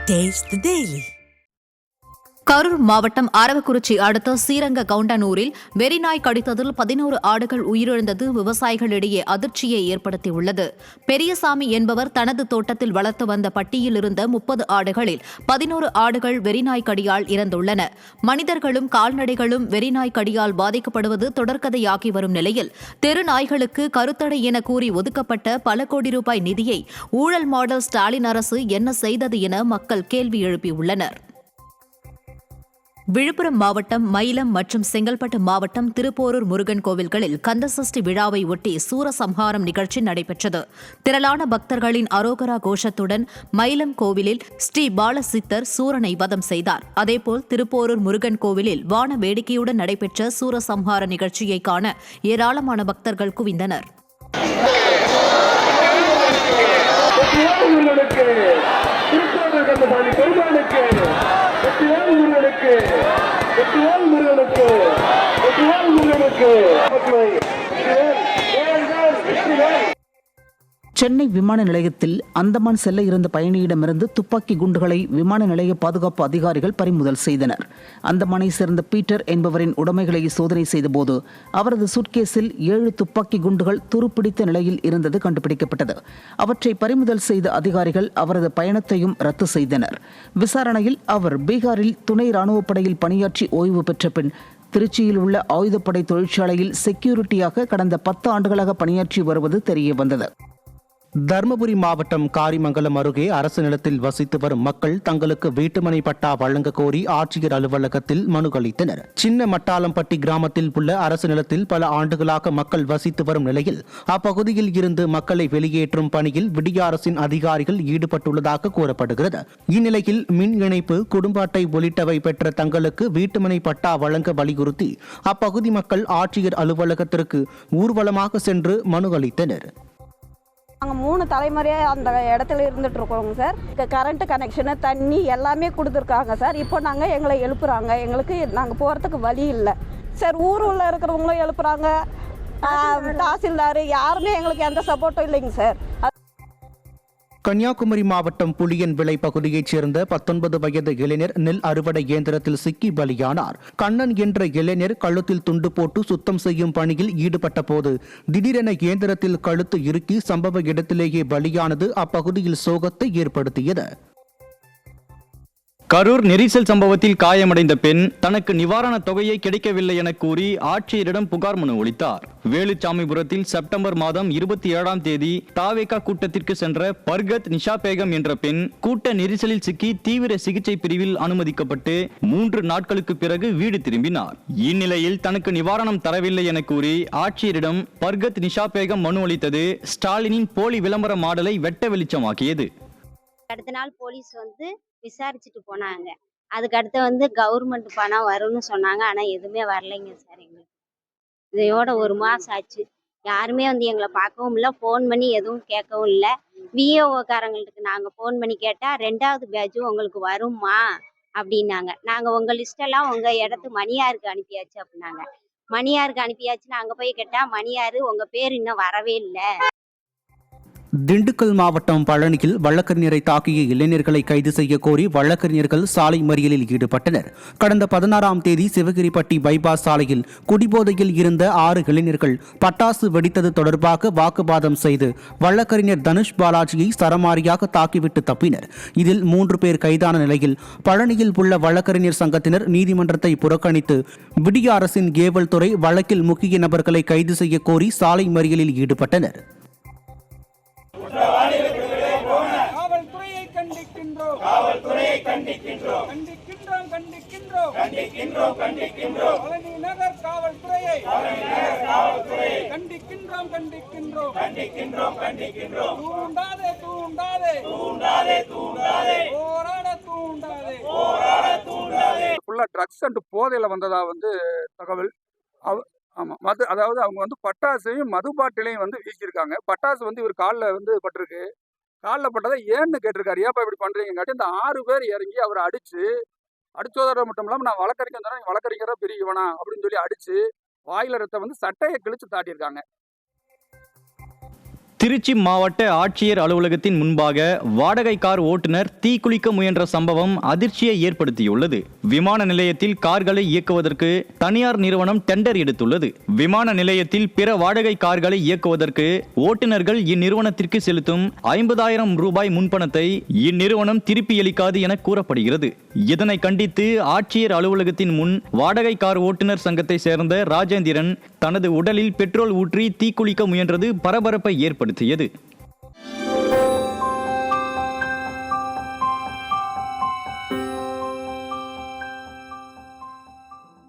Taste the Daily. Karur மாவட்டம் அரவக்குறிச்சி அடுத்த சீரங்க கவுண்டனூரில் வெறிநாய் கடித்ததில் 11 ஆடுகள் உயிரிழந்தது விவசாயிகளிடையே அதிர்ச்சியை ஏற்படுத்தியுள்ளது. பெரியசாமி என்பவர் தனது தோட்டத்தில் வளர்த்து வந்த பட்டியில் இருந்த 30 ஆடுகளில் 11 ஆடுகள் வெறிநாய் கடியால் இறந்துள்ளன. மனிதர்களும் கால்நடைகளும் வெறிநாய் கடியால் பாதிக்கப்படுவது தொடர்கதையாகி வரும் நிலையில் தெரு நாய்களுக்கு கருத்தடை என கூறி ஒதுக்கப்பட்ட பல கோடி ரூபாய் நிதியை ஊழல் மாடல் ஸ்டாலின் அரசு என்ன செய்தது என மக்கள் கேள்வி எழுப்பியுள்ளனர். விழுப்புரம் மாவட்டம் மயிலம் மற்றும் செங்கல்பட்டு மாவட்டம் திருப்போரூர் முருகன் கோவில்களில் கந்தசஷ்டி விழாவை ஒட்டி சூரசம்ஹாரம் நிகழ்ச்சி நடைபெற்றது. திரளான பக்தர்களின் அரோகரா கோஷத்துடன் மயிலம் கோவிலில் ஸ்ரீ பாலசித்தர் சூரனை வதம் செய்தார். அதேபோல் திருப்போரூர் முருகன் கோவிலில் வான வேடிக்கையுடன் நடைபெற்ற சூரசம்ஹார நிகழ்ச்சியை காண ஏராளமான பக்தர்கள் குவிந்தனர். சென்னை விமான நிலையத்தில் அந்தமான் செல்ல இருந்த பயணியிடமிருந்து துப்பாக்கி குண்டுகளை விமான நிலைய பாதுகாப்பு அதிகாரிகள் பறிமுதல் செய்தனர். அந்தமானை சேர்ந்த பீட்டர் என்பவரின் உடைமைகளை சோதனை செய்தபோது அவரது சூட்கேஸில் 7 துப்பாக்கி குண்டுகள் துருப்பிடித்த நிலையில் இருந்தது கண்டுபிடிக்கப்பட்டது. அவற்றை பறிமுதல் செய்த அதிகாரிகள் அவரது பயணத்தையும் ரத்து செய்தனர். விசாரணையில் அவர் பீகாரில் துணை ராணுவப் படையில் பணியாற்றி ஓய்வு பெற்ற பின் திருச்சியில் உள்ள ஆயுதப்படை தொழிற்சாலையில் செக்யூரிட்டியாக கடந்த 10 ஆண்டுகளாக பணியாற்றி வருவது தெரியவந்தது. தருமபுரி மாவட்டம் காரிமங்கலம் அருகே அரசு நிலத்தில் வசித்து வரும் மக்கள் தங்களுக்கு வீட்டுமனை பட்டா வழங்க கோரி ஆட்சியர் அலுவலகத்தில் மனு அளித்தனர். சின்ன மட்டாளம்பட்டி கிராமத்தில் உள்ள அரசு நிலத்தில் பல ஆண்டுகளாக மக்கள் வசித்து வரும் நிலையில் அப்பகுதியில் இருந்து மக்களை வெளியேற்றும் பணியில் விடிய அரசின் அதிகாரிகள் ஈடுபட்டுள்ளதாக கூறப்படுகிறது. இந்நிலையில் மின் இணைப்பு, குடும்ப அட்டை உள்ளிட்டவை பெற்ற தங்களுக்கு வீட்டுமனை பட்டா வழங்க வலியுறுத்தி அப்பகுதி மக்கள் ஆட்சியர் அலுவலகத்திற்கு ஊர்வலமாக சென்று மனு அளித்தனர். நாங்கள் 3 தலைமுறையாக அந்த இடத்துல இருந்துட்டு இருக்கோங்க சார். கரண்ட் கனெக்ஷனு, தண்ணி எல்லாமே கொடுத்துருக்காங்க சார். இப்போ எங்களை எழுப்புறாங்க. எங்களுக்கு நாங்கள் போகிறதுக்கு வழி இல்லை சார். ஊரில் இருக்கிறவங்களும் எழுப்புறாங்க, தாசில்தார், யாருமே எங்களுக்கு எந்த சப்போர்ட்டும் இல்லைங்க சார். கன்னியாகுமரி மாவட்டம் புளியன் விளை பகுதியைச் சேர்ந்த 19 வயது இளைஞர் நெல் அறுவடை இயந்திரத்தில் சிக்கி பலியானார். கண்ணன் என்ற இளைஞர் கழுத்தில் துண்டு போட்டு சுத்தம் செய்யும் பணியில் ஈடுபட்ட போது திடீரென இயந்திரத்தில் கழுத்து இறுக்கி சம்பவ இடத்திலேயே பலியானது அப்பகுதியில் சோகத்தை ஏற்படுத்தியது. கரூர் நெரிசல் சம்பவத்தில் காயமடைந்த பெண் தனக்கு நிவாரண தொகையை கிடைக்கவில்லை என கூறி ஆட்சியரிடம் புகார் மனு அளித்தார். வேலுச்சாமிபுரத்தில் செப்டம்பர் மாதம் 27ஆம் தேதி தாவேகா கூட்டத்திற்கு சென்ற பர்கத் நிஷா பேகம் என்ற பெண் கூட்ட நெரிசலில் சிக்கி தீவிர சிகிச்சை பிரிவில் அனுமதிக்கப்பட்டு 3 நாட்களுக்கு பிறகு வீடு திரும்பினார். இந்நிலையில் தனக்கு நிவாரணம் தரவில்லை என கூறி ஆட்சியரிடம் பர்கத் நிஷா பேகம் மனு அளித்தது ஸ்டாலினின் போலி விளம்பர மாடலை வெட்ட வெளிச்சமாக்கியது. அடுத்த நாள் போலீஸ் விசாரிச்சுட்டு போனாங்க. அதுக்கடுத்து கவர்மெண்ட் பணம் வரும்னு சொன்னாங்க. ஆனால் எதுவுமே வரலைங்க சார். எங்களுக்கு இதையோட 1 மாதம் ஆச்சு. யாருமே எங்களை பார்க்கவும் இல்லை, ஃபோன் பண்ணி எதுவும் கேட்கவும் இல்லை. விஏஓக்காரங்களுக்கு நாங்கள் ஃபோன் பண்ணி கேட்டால் 2வது பேட்ச் உங்களுக்கு வருமா அப்படின்னாங்க. நாங்கள் உங்கள் லிஸ்டெல்லாம் உங்கள் இடத்து மணியாருக்கு அனுப்பியாச்சு அப்படின்னாங்க. மணியாருக்கு அனுப்பியாச்சு. நாங்கள் போய் கேட்டால் மணியாரு உங்கள் பேர் இன்னும் வரவே இல்லை. திண்டுக்கல் மாவட்டம் பழனியில் வழக்கறிஞரை தாக்கிய இளைஞர்களை கைது செய்ய கோரி வழக்கறிஞர்கள் சாலை மறியலில் ஈடுபட்டனர். கடந்த 16ஆம் தேதி சிவகிரிப்பட்டி பைபாஸ் சாலையில் குடிபோதையில் இருந்த 6 இளைஞர்கள் பட்டாசு வெடித்தது தொடர்பாக வாக்குவாதம் செய்து வழக்கறிஞர் தனுஷ் பாலாஜியை சரமாரியாக தாக்கிவிட்டு தப்பினர். இதில் 3 பேர் கைதான நிலையில் பழனியில் உள்ள வழக்கறிஞர் சங்கத்தினர் நீதிமன்றத்தை புறக்கணித்து விடிய அரசின் ஏவல் துறை வழக்கில் முக்கிய நபர்களை கைது செய்ய கோரி சாலை மறியலில் ஈடுபட்டனர். காவல்துறையை கண்டிக்கின்றோம், காவல்துறையை கண்டிக்கின்றோம், கண்டிக்கின்றோம், கண்டிக்கின்றோம், கண்டிக்கின்றோம், கண்டிக்கின்றோம். பழனி நகர் காவல்துறையை, பழனி நகர் காவல்துறையை கண்டிக்கின்றோம், கண்டிக்கின்றோம், கண்டிக்கின்றோம், கண்டிக்கின்றோம். தூண்டாதே, தூண்டாதே, தூண்டாதே, தூண்டாதே, போராட தூண்டாதே, போராட தூண்டாதே. ஃபுல்லா ட்ரக்ஸ் அண்ட் போதையில வந்ததா தகவல். ஆமாம், அதாவது அவங்க பட்டாசையும் மது பாட்டிலையும் வீசியிருக்காங்க. பட்டாசு இவர் காலில் பட்டிருக்கு. காலில் பட்டதை ஏன்னு கேட்டிருக்காரு. ஏப்பா இப்படி பண்ணுறீங்காட்டி இந்த 6 பேர் இறங்கி அவரை அடிச்சோதர மட்டும் இல்லாமல் நான் வழக்கறிஞர் தானே, வழக்கறிஞரா பெரியவனா அப்படின்னு சொல்லி அடித்து வாயில ரத்த சட்டையை கிழிச்சு தாட்டியிருக்காங்க. திருச்சி மாவட்ட ஆட்சியர் அலுவலகத்தின் முன்பாக வாடகை கார் ஓட்டுநர் தீக்குளிக்க முயன்ற சம்பவம் அதிர்ச்சியை ஏற்படுத்தியுள்ளது. விமான நிலையத்தில் கார்களை இயக்குவதற்கு தனியார் நிறுவனம் டெண்டர் எடுத்துள்ளது. விமான நிலையத்தில் பிற வாடகை கார்களை இயக்குவதற்கு ஓட்டுநர்கள் இந்நிறுவனத்திற்கு செலுத்தும் 50,000 ரூபாய் முன்பணத்தை இந்நிறுவனம் திருப்பியளிக்காது என கூறப்படுகிறது. இதனை கண்டித்து ஆட்சியர் அலுவலகத்தின் முன் வாடகை கார் ஓட்டுநர் சங்கத்தை சேர்ந்த ராஜேந்திரன் தனது உடலில் பெட்ரோல் ஊற்றி தீக்குளிக்க முயன்றது பரபரப்பை ஏற்படுத்தியது.